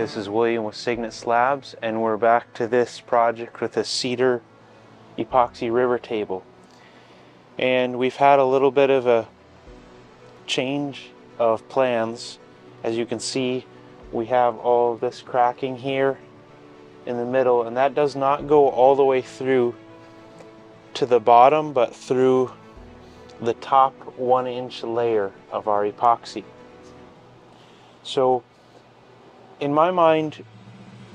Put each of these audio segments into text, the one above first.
this is William with Signet Slabs, and we're back to this project with a Cedar epoxy river table. And we've had a little bit of a change of plans. As you can see, we have all of this cracking here in the middle, and that does not go all the way through to the bottom, but through the top 1-inch layer of our epoxy. So in my mind,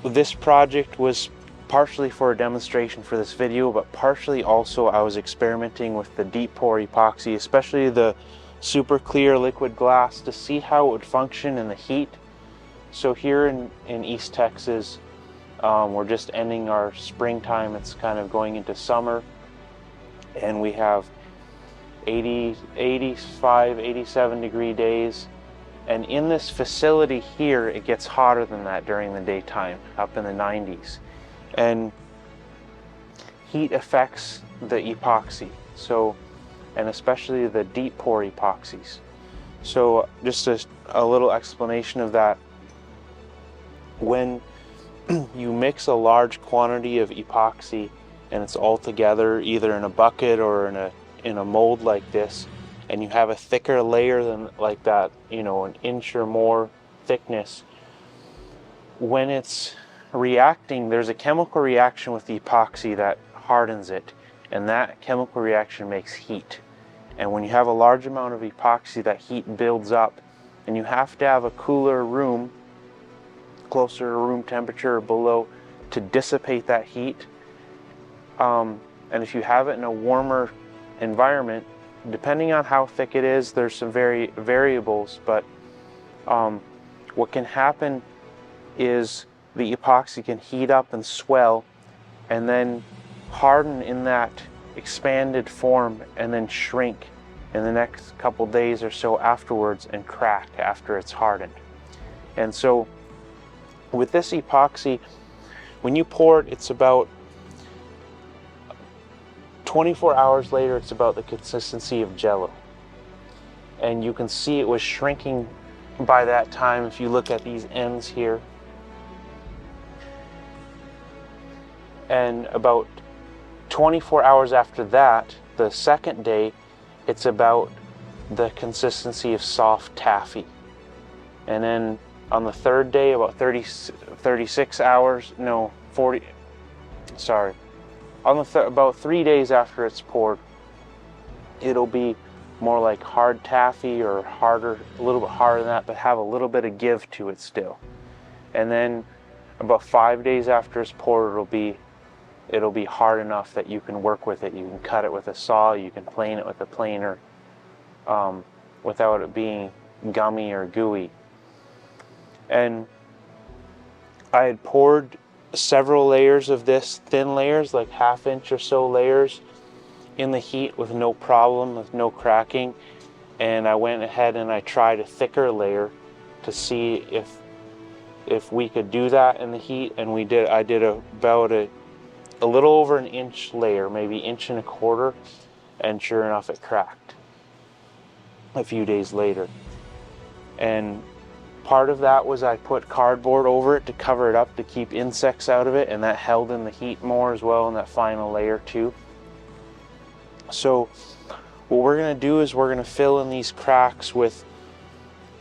this project was partially for a demonstration for this video, but partially also I was experimenting with the deep pour epoxy, especially the super clear liquid glass, to see how it would function in the heat. So here in East Texas, we're just ending our springtime. It's kind of going into summer, and we have 80, 85, 87 degree days. And in this facility here, it gets hotter than that during the daytime, up in the 90s. And heat affects the epoxy, so, and especially the deep pour epoxies. So just a little explanation of that. When you mix a large quantity of epoxy and it's all together, either in a bucket or in a mold like this, and you have a thicker layer than like that, you know, an inch or more thickness, when it's reacting, there's a chemical reaction with the epoxy that hardens it, and that chemical reaction makes heat. And when you have a large amount of epoxy, that heat builds up, and you have to have a cooler room, closer to room temperature or below, to dissipate that heat. And if you have it in a warmer environment, depending on how thick it is, there's some variables, but what can happen is the epoxy can heat up and swell and then harden in that expanded form and then shrink in the next couple days or so afterwards and crack after it's hardened. And so with this epoxy, when you pour it, it's about 24 hours later, it's about the consistency of Jello. And you can see it was shrinking by that time if you look at these ends here. And about 24 hours after that, the second day, it's about the consistency of soft taffy. And then on the third day, about 36 hours, no, 40, sorry. On the about 3 days after it's poured, it'll be more like hard taffy or harder, a little bit harder than that, but have a little bit of give to it still. And then about 5 days after it's poured, it'll be hard enough that you can work with it. You can cut it with a saw, you can plane it with a planer, without it being gummy or gooey. And I had poured several layers of this, thin layers, like 1/2 inch or so layers, in the heat with no problem, with no cracking. And I went ahead and I tried a thicker layer to see if we could do that in the heat, and we did. I did about a little over 1 inch layer, maybe 1.25 inches, and sure enough it cracked a few days later. And part of that was I put cardboard over it to cover it up to keep insects out of it, and that held in the heat more as well in that final layer too. So what we're going to do is we're going to fill in these cracks with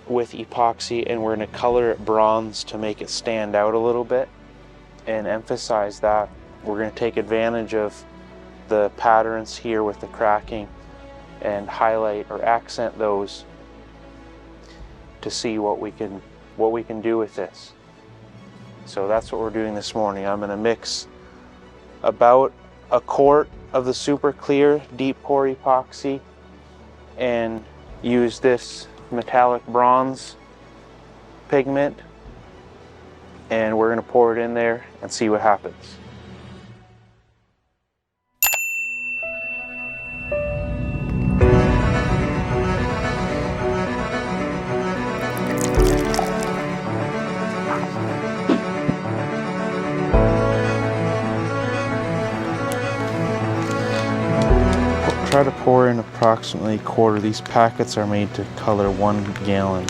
epoxy, and we're going to color it bronze to make it stand out a little bit and emphasize that. We're going to take advantage of the patterns here with the cracking and highlight or accent those to see what we can do with this. So that's what we're doing this morning. I'm going to mix about 1 quart of the super clear deep pour epoxy and use this metallic bronze pigment, and we're going to pour it in there and see what happens. Try to pour in approximately 1/4. These packets are made to color 1 gallon.